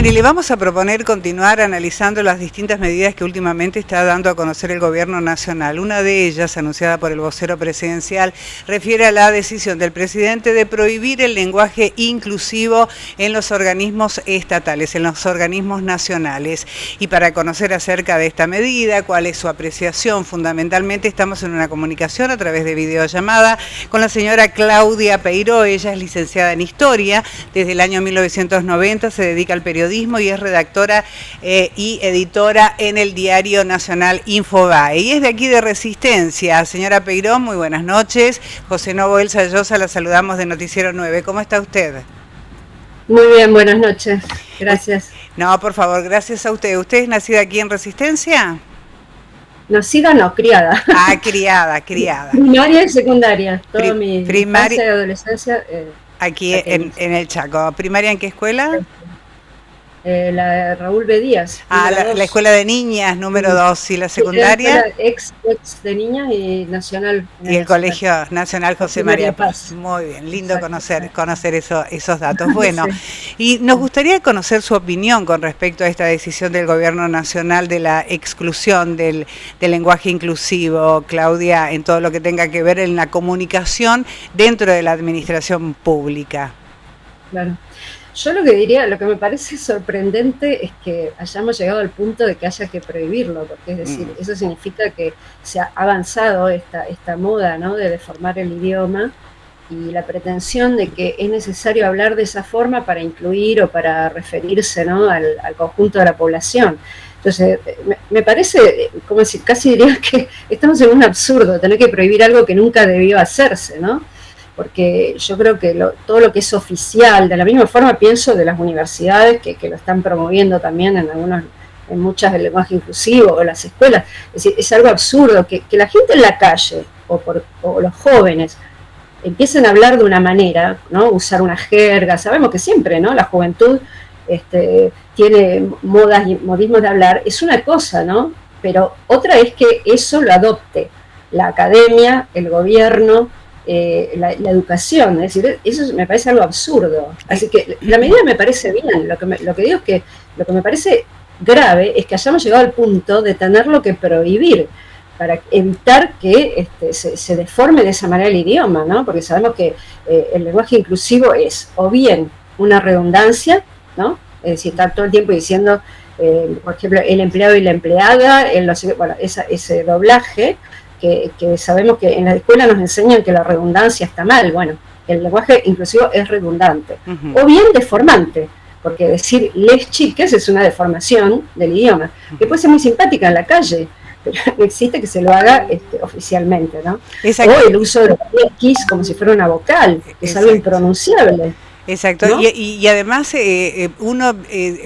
Mire, le vamos a proponer continuar analizando las distintas medidas que últimamente está dando a conocer el Gobierno Nacional. Una de ellas, anunciada por el vocero presidencial, refiere a la decisión del presidente de prohibir el lenguaje inclusivo en los organismos estatales, en los organismos nacionales. Y para conocer acerca de esta medida, cuál es su apreciación, fundamentalmente estamos en una comunicación a través de videollamada con la señora Claudia Peiró. Ella es licenciada en Historia, desde el año 1990 se dedica al periodismo y es redactora y editora en el diario nacional Infobae. Y es de aquí de Resistencia. Señora Peiró, muy buenas noches. José Novo Elsa Llosa, la saludamos de Noticiero 9. ¿Cómo está usted? Muy bien, buenas noches. Gracias. No, por favor, gracias a usted. ¿Usted es nacida aquí en Resistencia? Nacida no, criada. Ah, criada. Primaria y secundaria. Toda mi infancia y adolescencia. Aquí en el Chaco. ¿Primaria en qué escuela? La de Raúl B. Díaz. La escuela de niñas, número 2. ¿Y la secundaria? Ex de niñas y nacional. Y el Colegio Nacional José María Paz. Muy bien, lindo conocer esos datos. Bueno, sí. Y nos gustaría conocer su opinión con respecto a esta decisión del Gobierno Nacional de la exclusión del lenguaje inclusivo, Claudia, en todo lo que tenga que ver en la comunicación dentro de la administración pública. Claro. Yo lo que diría, lo que me parece sorprendente es que hayamos llegado al punto de que haya que prohibirlo, porque es decir, eso significa que se ha avanzado esta moda, ¿no?, de deformar el idioma y la pretensión de que es necesario hablar de esa forma para incluir o para referirse, ¿no?, al conjunto de la población. Entonces, me parece, como decir, casi diría que estamos en un absurdo, tener que prohibir algo que nunca debió hacerse, ¿no? Porque yo creo que todo lo que es oficial, de la misma forma pienso de las universidades que lo están promoviendo también en muchas del lenguaje inclusivo, o las escuelas, es decir, es algo absurdo que la gente en la calle o los jóvenes empiecen a hablar de una manera, ¿no?, usar una jerga. Sabemos que siempre, ¿no?, la juventud tiene modas y modismos de hablar, es una cosa, ¿no?, pero otra es que eso lo adopte la academia, el gobierno, la educación. Es decir, eso me parece algo absurdo. Así que la medida me parece bien. Lo que digo es que lo que me parece grave es que hayamos llegado al punto de tenerlo que prohibir para evitar que se deforme de esa manera el idioma, ¿no? Porque sabemos que el lenguaje inclusivo es o bien una redundancia, ¿no? Es decir, estar todo el tiempo diciendo, por ejemplo, el empleado y la empleada, ese doblaje, que sabemos que en la escuela nos enseñan que la redundancia está mal. Bueno, el lenguaje inclusivo es redundante. O bien deformante, porque decir les chiques es una deformación del idioma, que puede ser muy simpática en la calle, pero no existe que se lo haga oficialmente, ¿no? Exacto. O el uso de los X como si fuera una vocal, que es algo impronunciable. Exacto, ¿no? Y además uno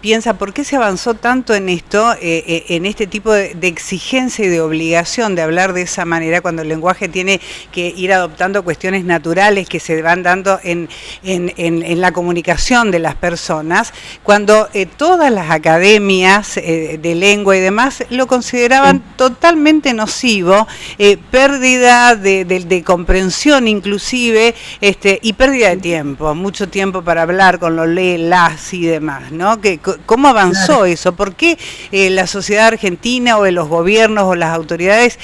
piensa, ¿por qué se avanzó tanto en esto, en este tipo de exigencia y de obligación de hablar de esa manera, cuando el lenguaje tiene que ir adoptando cuestiones naturales que se van dando en la comunicación de las personas, cuando todas las academias de lengua y demás lo consideraban totalmente nocivo, pérdida de comprensión inclusive, y pérdida de tiempo, mucho tiempo para hablar con los las y demás, ¿no? ¿Cómo avanzó eso? ¿Por qué la sociedad argentina o los gobiernos o las autoridades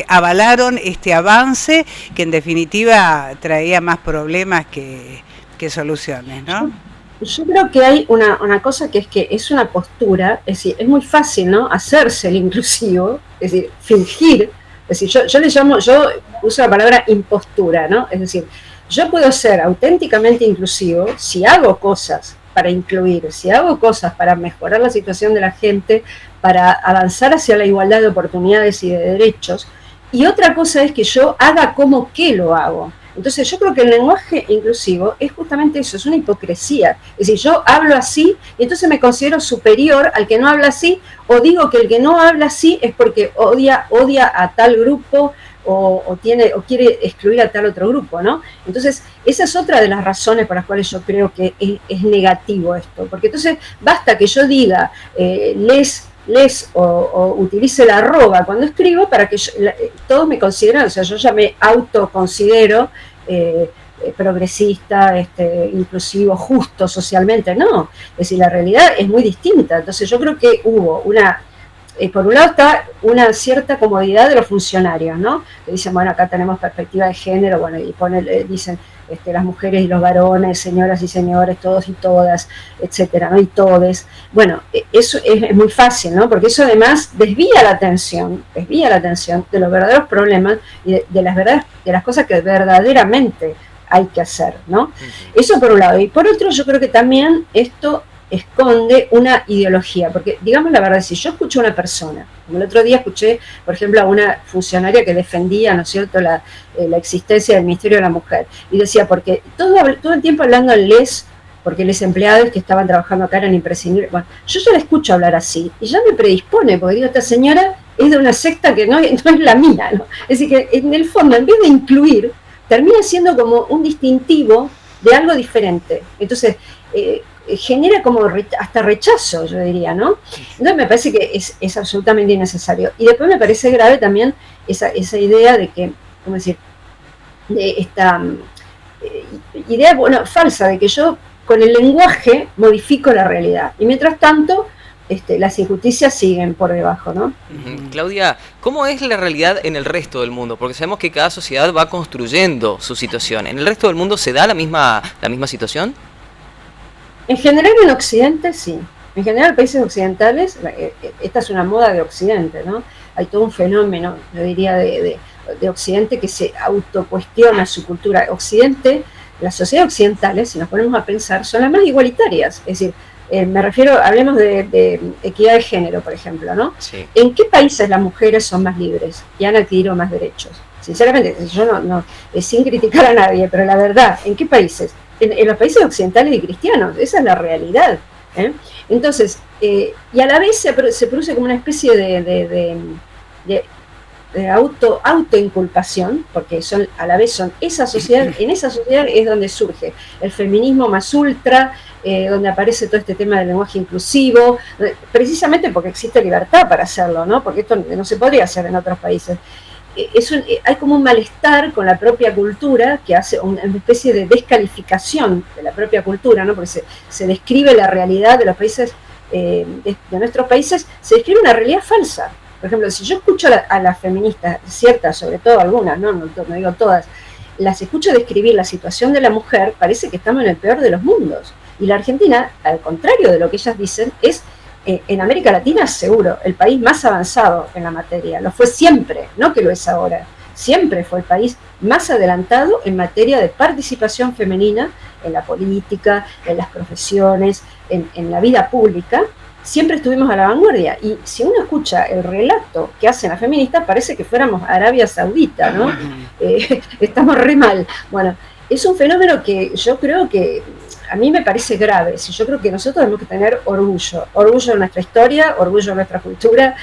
avalaron este avance que en definitiva traía más problemas que soluciones, ¿no? Yo creo que hay una cosa que es una postura, es decir, es muy fácil, ¿no?, hacerse el inclusivo, es decir, fingir, es decir, yo uso la palabra impostura, ¿no? Es decir, yo puedo ser auténticamente inclusivo si hago cosas para incluir, si hago cosas para mejorar la situación de la gente, para avanzar hacia la igualdad de oportunidades y de derechos, y otra cosa es que yo haga como que lo hago. Entonces yo creo que el lenguaje inclusivo es justamente eso, es una hipocresía. Es decir, yo hablo así y entonces me considero superior al que no habla así, o digo que el que no habla así es porque odia a tal grupo, o quiere excluir a tal otro grupo, ¿no? Entonces, esa es otra de las razones por las cuales yo creo que es negativo esto, porque entonces basta que yo diga les o utilice la arroba cuando escribo para que todos me consideren, o sea, yo ya me autoconsidero progresista, inclusivo, justo socialmente, no. Es decir, la realidad es muy distinta. Entonces yo creo que hubo por un lado está una cierta comodidad de los funcionarios, ¿no? Que dicen, bueno, acá tenemos perspectiva de género, bueno, y dicen las mujeres y los varones, señoras y señores, todos y todas, etcétera, ¿no? Y todes. Bueno, eso es muy fácil, ¿no? Porque eso además desvía la atención de los verdaderos problemas y de las cosas que verdaderamente hay que hacer, ¿no? Eso por un lado. Y por otro, yo creo que también esto esconde una ideología, porque digamos la verdad, si yo escucho a una persona, como el otro día escuché, por ejemplo, a una funcionaria que defendía, ¿no es cierto?, la existencia del Ministerio de la Mujer, y decía, porque todo el tiempo hablando en porque los empleados que estaban trabajando acá eran imprescindibles. Bueno, yo ya la escucho hablar así, y ya me predispone, porque digo, esta señora es de una secta que no es la mía, ¿no? Es decir, que en el fondo, en vez de incluir, termina siendo como un distintivo de algo diferente. Entonces, genera como hasta rechazo, yo diría, ¿no? Entonces me parece que es absolutamente innecesario. Y después me parece grave también esa idea de que, ¿cómo decir?, de esta idea, bueno, falsa, de que yo con el lenguaje modifico la realidad. Y mientras tanto, las injusticias siguen por debajo, ¿no? Claudia, ¿cómo es la realidad en el resto del mundo? Porque sabemos que cada sociedad va construyendo su situación. ¿En el resto del mundo se da la misma situación? En general en Occidente sí. En general países occidentales, esta es una moda de Occidente, ¿no? Hay todo un fenómeno, yo diría, de Occidente que se autocuestiona su cultura. Occidente, las sociedades occidentales, si nos ponemos a pensar, son las más igualitarias. Es decir, me refiero, hablemos de equidad de género, por ejemplo, ¿no? Sí. ¿En qué países las mujeres son más libres y han adquirido más derechos? Sinceramente, yo no sin criticar a nadie, pero la verdad, ¿en qué países? En los países occidentales y cristianos, esa es la realidad. Entonces, y a la vez se produce como una especie de autoinculpación, porque a la vez son esa sociedad, en esa sociedad es donde surge el feminismo más ultra, donde aparece todo este tema del lenguaje inclusivo, precisamente porque existe libertad para hacerlo, ¿no? Porque esto no se podría hacer en otros países. Hay como un malestar con la propia cultura que hace una especie de descalificación de la propia cultura, ¿no? Porque se describe la realidad de los países, de nuestros países, se describe una realidad falsa. Por ejemplo, si yo escucho a las feministas, ciertas, sobre todo algunas, no digo todas, las escucho describir la situación de la mujer, parece que estamos en el peor de los mundos. Y la Argentina, al contrario de lo que ellas dicen, es en América Latina seguro el país más avanzado en la materia. Lo fue siempre, no que lo es ahora. Siempre fue el país más adelantado en materia de participación femenina en la política, en las profesiones, en la vida pública. Siempre estuvimos a la vanguardia. Y si uno escucha el relato que hacen las feministas, parece que fuéramos Arabia Saudita, ¿no? Estamos re mal. Bueno, es un fenómeno que yo creo que a mí me parece grave. Yo creo que nosotros tenemos que tener orgullo de nuestra historia, orgullo de nuestra cultura,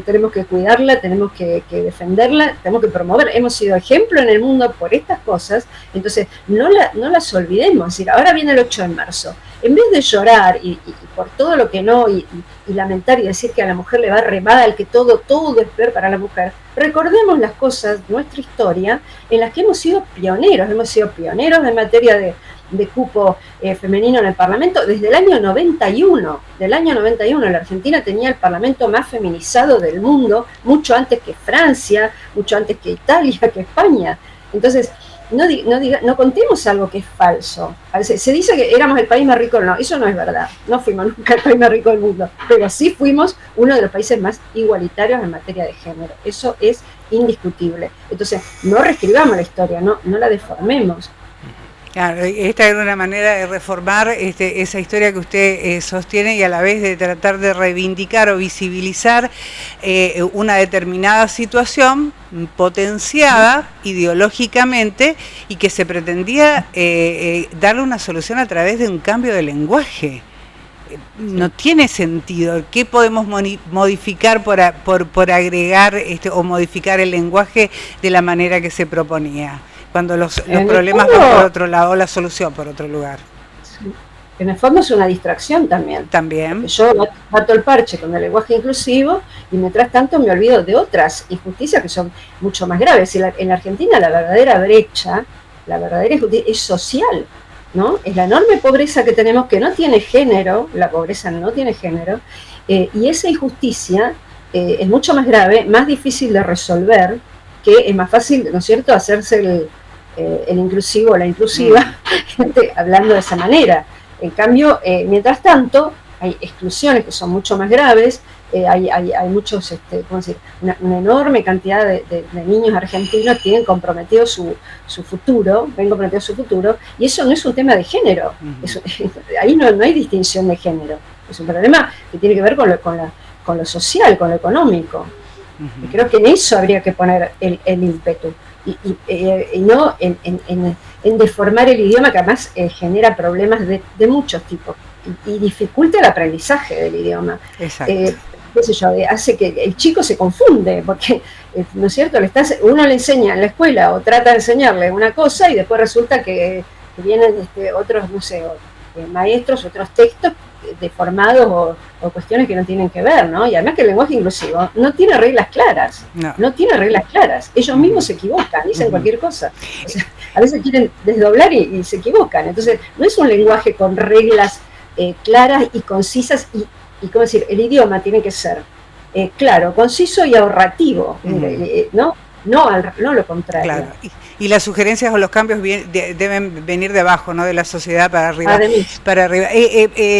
tenemos que cuidarla, tenemos que defenderla, tenemos que promoverla. Hemos sido ejemplo en el mundo por estas cosas, entonces no las olvidemos. Es decir, ahora viene el 8 de marzo. En vez de llorar y por todo lo que no, y lamentar y decir que a la mujer le va re mal, que todo es peor para la mujer, recordemos las cosas, nuestra historia, en las que hemos sido pioneros en materia de cupo femenino en el Parlamento desde el año 91. Del año 91 la Argentina tenía el Parlamento más feminizado del mundo, mucho antes que Francia, mucho antes que Italia, que España. Entonces, no contemos algo que es falso. A veces se dice que éramos el país más rico, no, eso no es verdad. No fuimos nunca el país más rico del mundo, pero sí fuimos uno de los países más igualitarios en materia de género. Eso es indiscutible. Entonces, no reescribamos la historia, no la deformemos. Claro, esta es una manera de reformar esa historia que usted sostiene y a la vez de tratar de reivindicar o visibilizar una determinada situación potenciada ideológicamente y que se pretendía darle una solución a través de un cambio de lenguaje. No tiene sentido. ¿Qué podemos modificar por agregar o modificar el lenguaje de la manera que se proponía? Cuando los problemas van por otro lado, la solución por otro lugar. Sí. En el fondo es una distracción también. También. Yo bato el parche con el lenguaje inclusivo y mientras tanto me olvido de otras injusticias que son mucho más graves. En la Argentina la verdadera brecha la verdadera injusticia es social, ¿no? Es la enorme pobreza que tenemos, que no tiene género, la pobreza no tiene género, y esa injusticia es mucho más grave, más difícil de resolver, que es más fácil, ¿no es cierto?, hacerse el inclusivo o la inclusiva hablando de esa manera. En cambio, mientras tanto, hay exclusiones que son mucho más graves, hay muchos, ¿cómo decir? Una enorme cantidad de niños argentinos tienen comprometido su futuro, y eso no es un tema de género, ahí no hay distinción de género, es un problema que tiene que ver con lo social, con lo económico. Y creo que en eso habría que poner el ímpetu, y no en deformar el idioma, que además genera problemas de muchos tipos y dificulta el aprendizaje del idioma. Exacto. Qué sé yo, hace que el chico se confunde, porque, ¿no es cierto?, uno le enseña en la escuela o trata de enseñarle una cosa y después resulta que vienen otros, no sé, maestros, otros textos deformados o cuestiones que no tienen que ver, ¿no? Y además que el lenguaje inclusivo no tiene reglas claras, no tiene reglas claras, ellos mismos se equivocan, dicen cualquier cosa, o sea, a veces quieren desdoblar y se equivocan, entonces no es un lenguaje con reglas claras y concisas, y ¿cómo decir? El idioma tiene que ser claro, conciso y ahorrativo, ¿no? No lo contrario. Claro. Y las sugerencias o los cambios deben venir de abajo, ¿no? De la sociedad para arriba.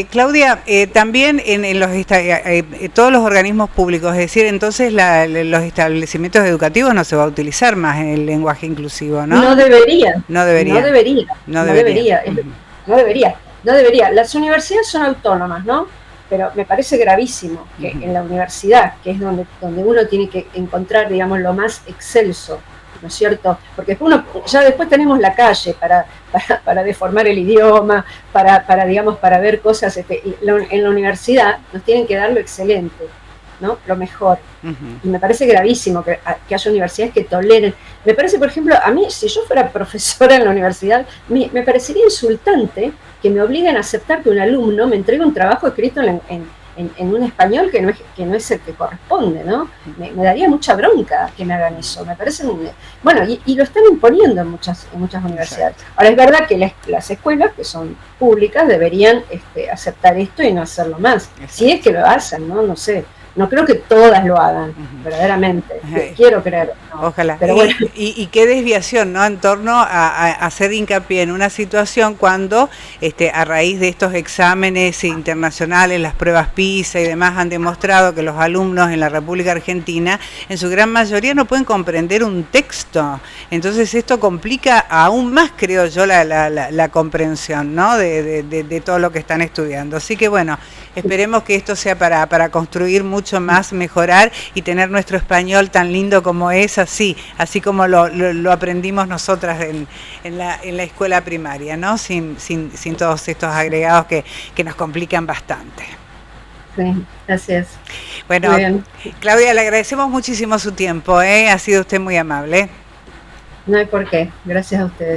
Claudia, también en todos los organismos públicos, es decir, entonces los establecimientos educativos no se va a utilizar más en el lenguaje inclusivo, ¿no? No debería. Las universidades son autónomas, ¿no? Pero me parece gravísimo que en la universidad, que es donde uno tiene que encontrar, digamos, lo más excelso, ¿no es cierto? Porque ya después tenemos la calle para deformar el idioma, para ver cosas. En la universidad nos tienen que dar lo excelente, ¿no? Lo mejor. Y me parece gravísimo que haya universidades que toleren. Me parece, por ejemplo, a mí, si yo fuera profesora en la universidad, me parecería insultante que me obliguen a aceptar que un alumno me entregue un trabajo escrito en un español que no es el que corresponde, ¿no? Me daría mucha bronca que me hagan eso. Me parece bueno, y lo están imponiendo en muchas universidades. Ahora, es verdad que las escuelas, que son públicas, deberían aceptar esto y no hacerlo más. Si es que lo hacen, ¿no? No sé. No creo que todas lo hagan, verdaderamente. Quiero creer. No. Ojalá. Pero bueno. Y qué desviación, ¿no? En torno a hacer hincapié en una situación cuando, a raíz de estos exámenes internacionales, las pruebas PISA y demás, han demostrado que los alumnos en la República Argentina, en su gran mayoría, no pueden comprender un texto. Entonces esto complica aún más, creo yo, la comprensión, ¿no? De todo lo que están estudiando. Así que bueno, esperemos que esto sea para construir mucho más, mejorar y tener nuestro español tan lindo como es, así como lo aprendimos nosotras en la escuela primaria, ¿no? Sin todos estos agregados que nos complican bastante. Sí, gracias. Bueno, Claudia, le agradecemos muchísimo su tiempo, ha sido usted muy amable. No hay por qué, gracias a ustedes.